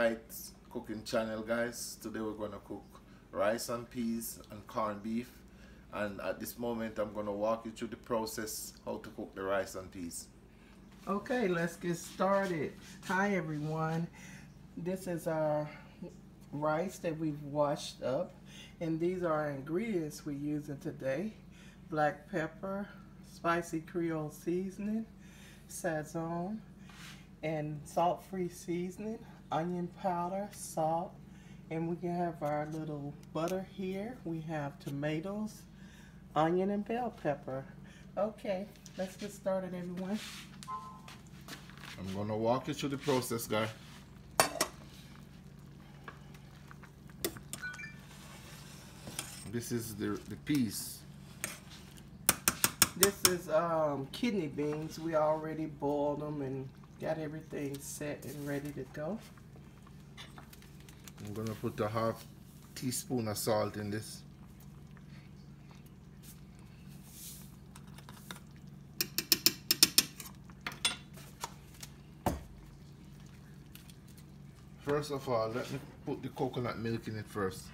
Wright's cooking channel, guys. Today we're going to cook rice and peas and corned beef, and at this moment I'm going to walk you through the process how to cook the rice and peas. Okay, let's get started. Hi everyone, this is our rice that we've washed up, and these are our ingredients we're using today: black pepper, spicy Creole seasoning, sazon, and salt-free seasoning, onion powder, salt, and we can have our little butter here. We have tomatoes, onion, and bell pepper. Okay, let's get started, everyone. I'm going to walk you through the process, guys. This is the peas. This is kidney beans. We already boiled them and got everything set and ready to go. I'm going to put a half teaspoon of salt in this. First of all, let me put the coconut milk in it first.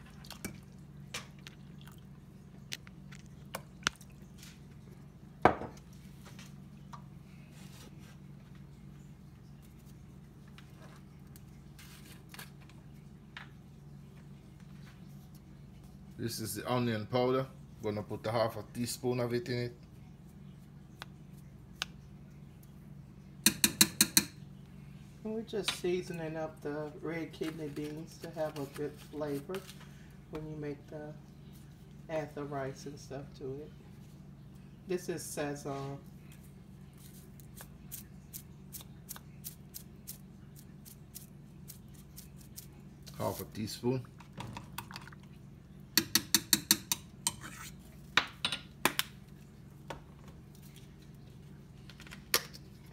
This is the onion powder. I'm gonna put a half a teaspoon of it in it. And we're just seasoning up the red kidney beans to have a good flavor when you add the rice and stuff to it. This is sazon. Half a teaspoon.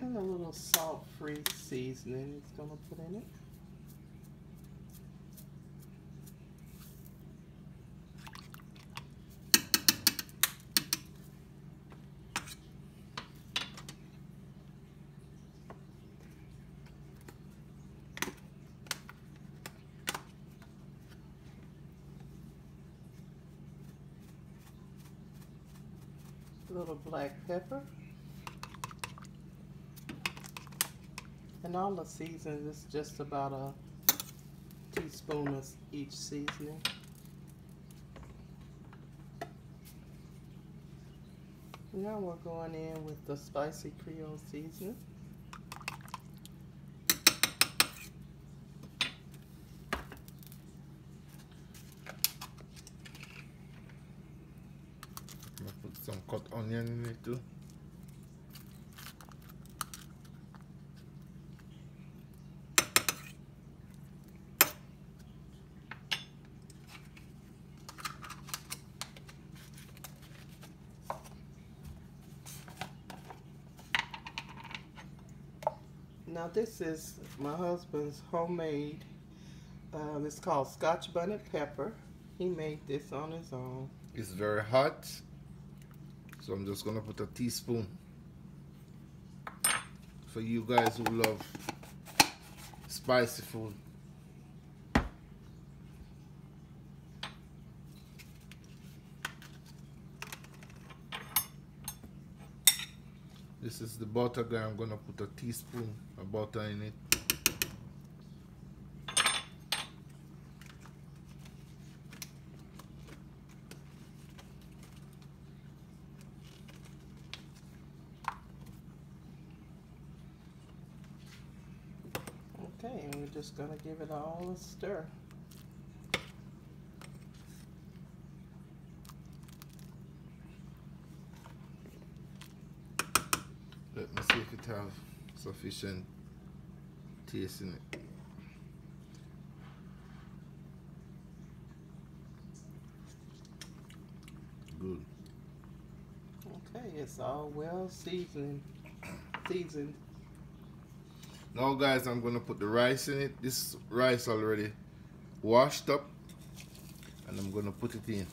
And a little salt-free seasoning it's going to put in it. A little black pepper. And all the seasonings is just about a teaspoon of each seasoning. Now we're going in with the spicy Creole seasoning. I'm gonna put some cut onion in it too. Now this is my husband's homemade, it's called Scotch bonnet pepper. He made this on his own. It's very hot, so I'm just gonna put a teaspoon. For you guys who love spicy food. This is the butter, guy. I'm gonna put a teaspoon of butter in it. Okay, and we're just gonna give it all a stir. Let me see if it have sufficient taste in it. Good. Okay, it's all well seasoned. Now guys, I'm gonna put the rice in it. This rice already washed up, and I'm gonna put it in.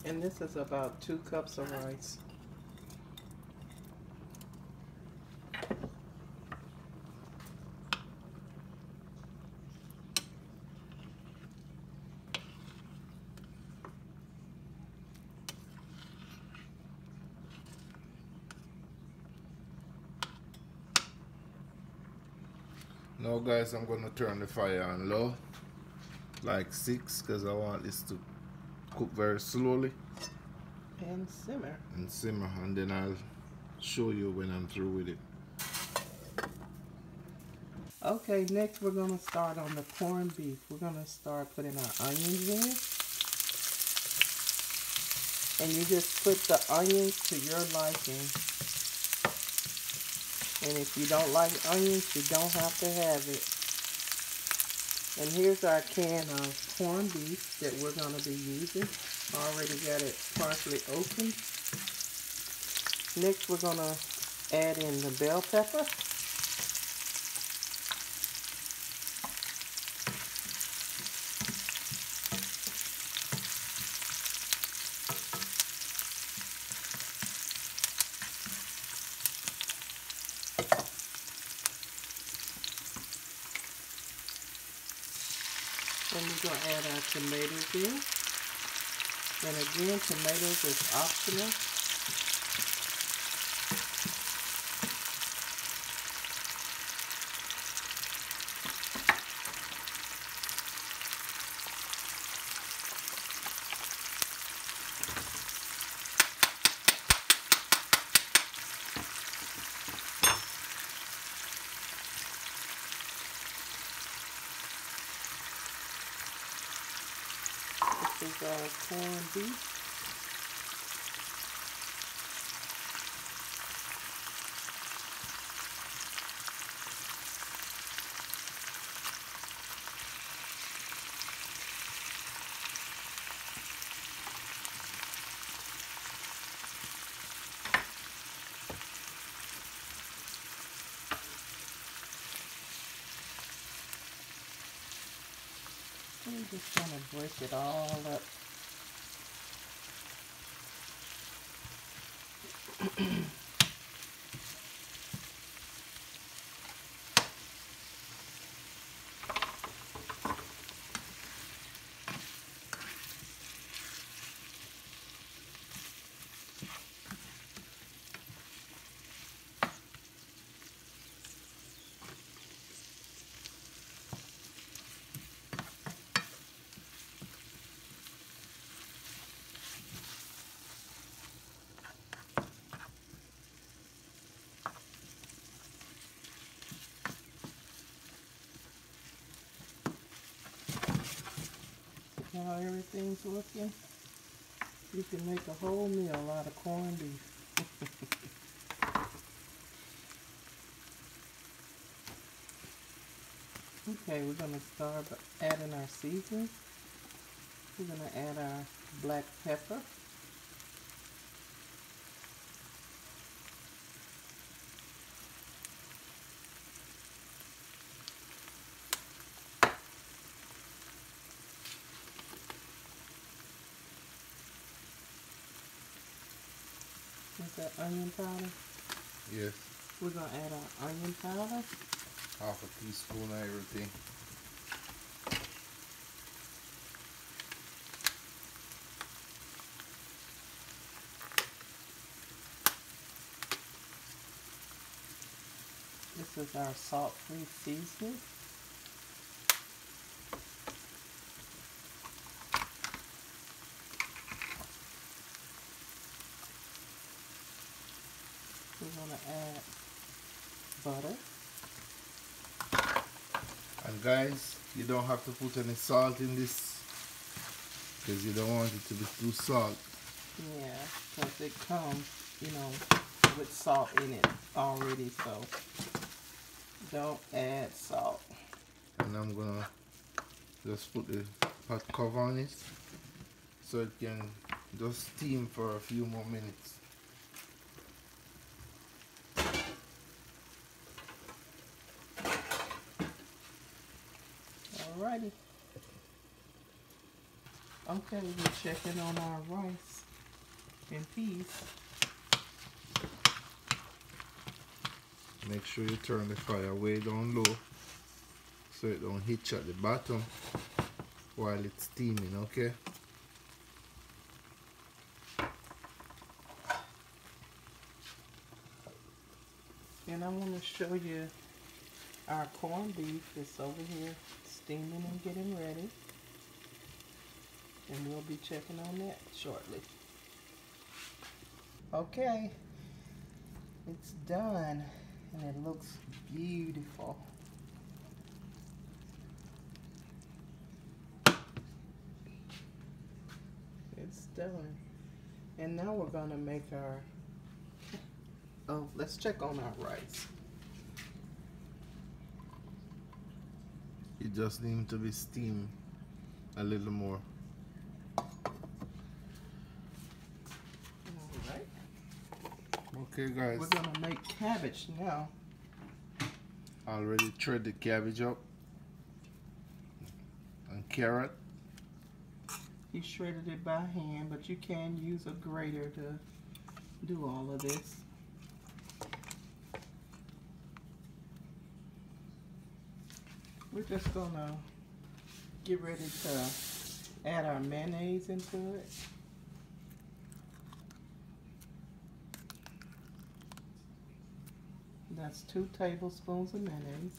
And this is about 2 cups of rice. Now guys, I'm gonna turn the fire on low, like 6, because I want this to cook very slowly And simmer. and then I'll show you when I'm through with it. Okay, next we're gonna start on the corned beef. We're gonna start putting our onions in. And you just put the onions to your liking. And if you don't like onions, you don't have to have it. And here's our can of corned beef that we're going to be using. Already got it partially open. Next, we're going to add in the bell pepper. And we're going to add our tomatoes in. And again, tomatoes is optional. This is our corned beef. I'm just going to break it all up. How everything's looking, you can make a whole meal out of corned beef. Okay, we're going to start by adding our seasoning. We're going to add our black pepper. Is that onion powder? Yes. We're going to add our onion powder. Half a teaspoon of everything. This is our salt-free seasoning. We're going to add butter. And guys, you don't have to put any salt in this because you don't want it to be too salt. Yeah, because it comes, you know, with salt in it already, so don't add salt. And I'm gonna just put the hot cover on it so it can just steam for a few more minutes. Alrighty. Okay, we're checking on our rice and peas. Make sure you turn the fire way down low so it don't hitch at the bottom while it's steaming, okay? And I want to show you our corned beef is over here steaming and getting ready. And we'll be checking on that shortly. Okay, it's done and it looks beautiful. It's done. And now we're gonna make our, oh, let's check on our rice. It just needs to be steamed a little more. Alright. Okay guys, We're gonna make cabbage now. I already shred the cabbage up and carrot. He shredded it by hand, but you can use a grater to do all of this. We're just gonna get ready to add our mayonnaise into it. That's 2 tablespoons of mayonnaise.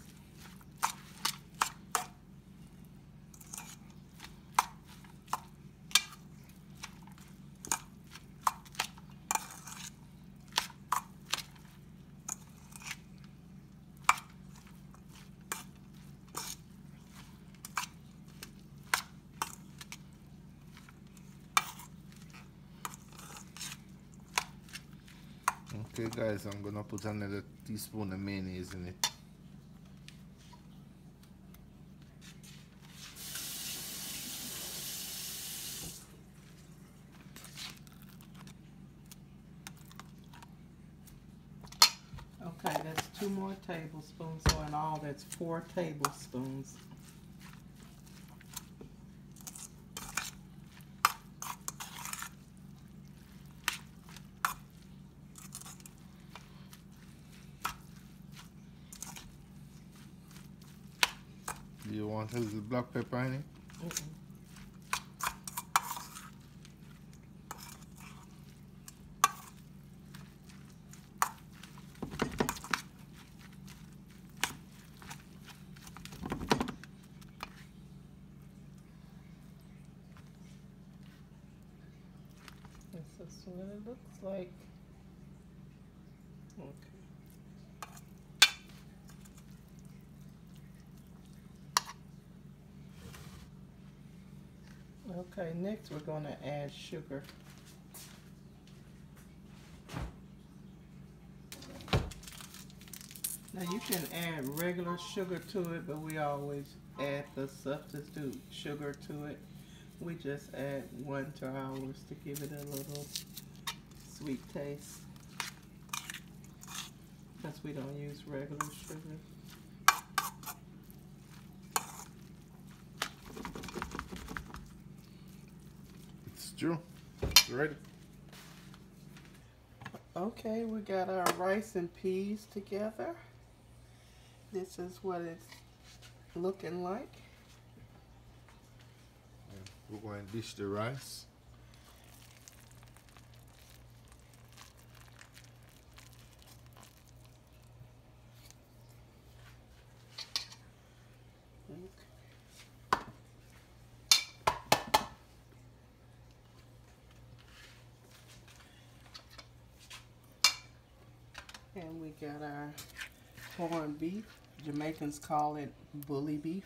Okay guys, I'm gonna put another teaspoon of mayonnaise in it. Okay, that's 2 more tablespoons, so in all that's 4 tablespoons. Do you want a little black pepper in it? This is what it looks like. Okay. Okay, next we're going to add sugar. Now you can add regular sugar to it, but we always add the substitute sugar to it. We just add 1 to ours to give it a little sweet taste, because we don't use regular sugar. It's true. It's ready. Okay, we got our rice and peas together. This is what it's looking like. We're going to dish the rice. And we got our corned beef. Jamaicans call it bully beef.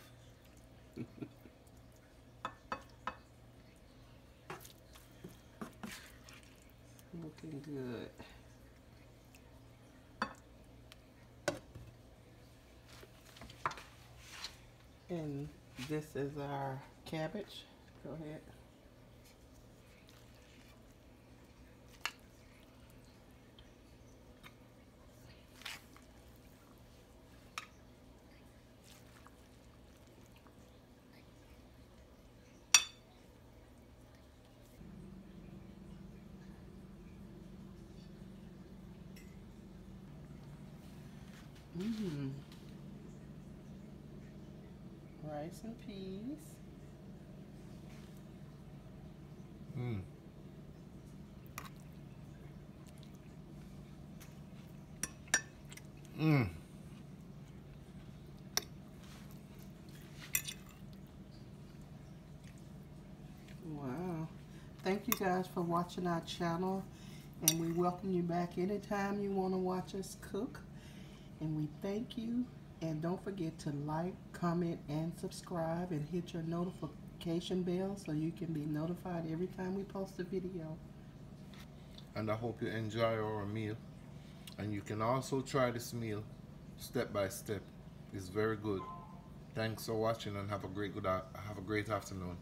Looking good. And this is our cabbage. Go ahead. Mmm. Rice and peas. Mmm. Mmm. Wow. Thank you guys for watching our channel, and we welcome you back anytime you want to watch us cook. And we thank you, and don't forget to like, comment, and subscribe, and hit your notification bell so you can be notified every time we post a video. And I hope you enjoy our meal. And you can also try this meal step by step. It's very good. Thanks for watching and have a great afternoon.